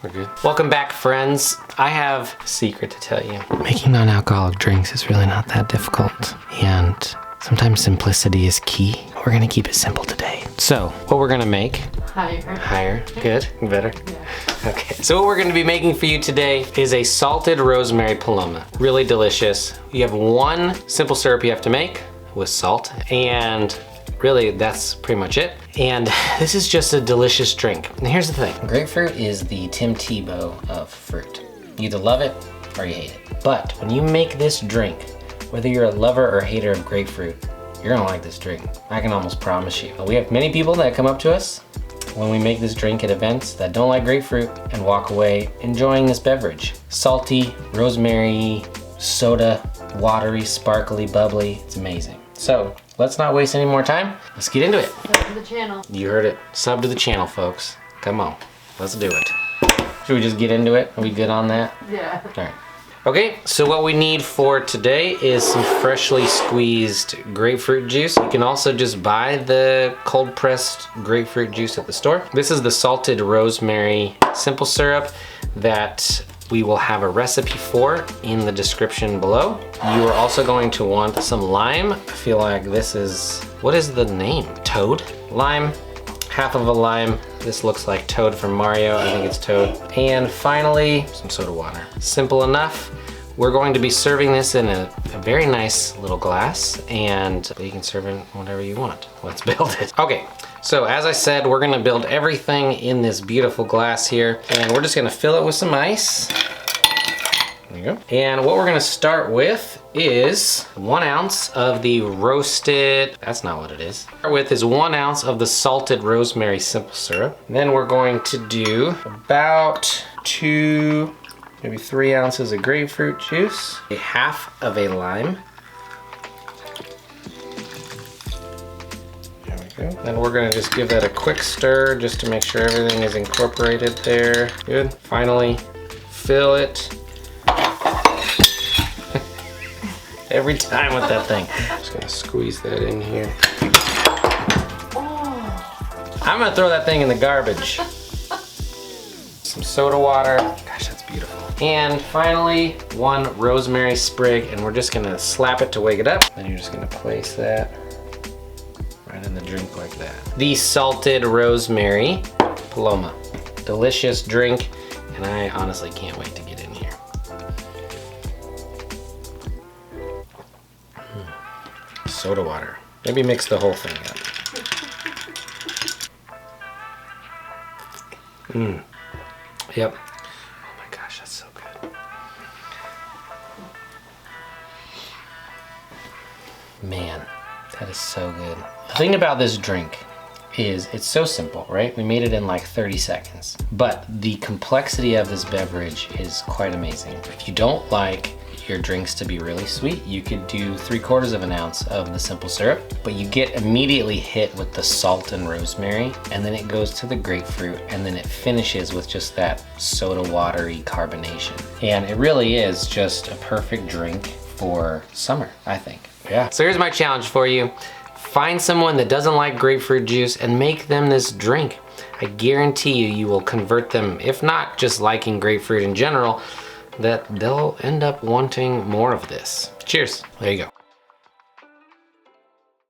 We're good. Welcome back, friends. I have a secret to tell you. Making non-alcoholic drinks is really not that difficult, and sometimes simplicity is key. We're gonna keep it simple today. So, what we're gonna make? Higher. Good. Better. Yeah. Okay. So what we're gonna be making for you today is a salted rosemary paloma. Really delicious. You have one simple syrup you have to make with salt, and really that's pretty much it. And this is just a delicious drink. And here's the thing. Grapefruit is the Tim Tebow of fruit. You either love it or you hate it. But when you make this drink, whether you're a lover or hater of grapefruit, you're gonna like this drink. I can almost promise you. We have many people that come up to us when we make this drink at events that don't like grapefruit and walk away enjoying this beverage. Salty, rosemary, soda, watery, sparkly, bubbly. It's amazing. So let's not waste any more time. Let's get into it. Sub to the channel. You heard it. Sub to the channel, folks. Come on, let's do it. Should we just get into it? Are we good on that? Yeah. All right. Okay, so what we need for today is some freshly squeezed grapefruit juice. You can also just buy the cold pressed grapefruit juice at the store. This is the salted rosemary simple syrup that we will have a recipe for in the description below. You are also going to want some lime. I feel like this is, what is the name? Toad? Lime, half of a lime. This looks like Toad from Mario. I think it's Toad. And finally, some soda water. Simple enough. We're going to be serving this in a very nice little glass, and you can serve it whatever you want. Let's build it. Okay, so as I said, we're gonna build everything in this beautiful glass here, and we're just gonna fill it with some ice. There you go. And what we're gonna start with is 1 ounce of the roasted, that's not what it is. Start with is 1 ounce of the salted rosemary simple syrup. Then we're going to do about 2, maybe 3 ounces of grapefruit juice, a half of a lime. There we go. Then we're gonna just give that a quick stir just to make sure everything is incorporated there. Good. Finally, fill it. Every time with that thing. Just gonna squeeze that in here. I'm gonna throw that thing in the garbage. Some soda water. Gosh, that's beautiful. And finally, 1 rosemary sprig, and we're just gonna slap it to wake it up. Then you're just gonna place that right in the drink like that. The salted rosemary paloma. Delicious drink, and I honestly can't wait to get in here. Soda water. Maybe mix the whole thing up. Yep. Oh my gosh, that's so good. Man, that is so good. The thing about this drink is it's so simple, right? We made it in like 30 seconds. But the complexity of this beverage is quite amazing. If you don't like your drinks to be really sweet, you could do 3/4 of an ounce of the simple syrup, but you get immediately hit with the salt and rosemary, and then it goes to the grapefruit, and then it finishes with just that soda watery carbonation. And it really is just a perfect drink for summer, I think. Yeah. So here's my challenge for you. Find someone that doesn't like grapefruit juice and make them this drink. I guarantee you will convert them, if not just liking grapefruit in general, that they'll end up wanting more of this. Cheers. There you go.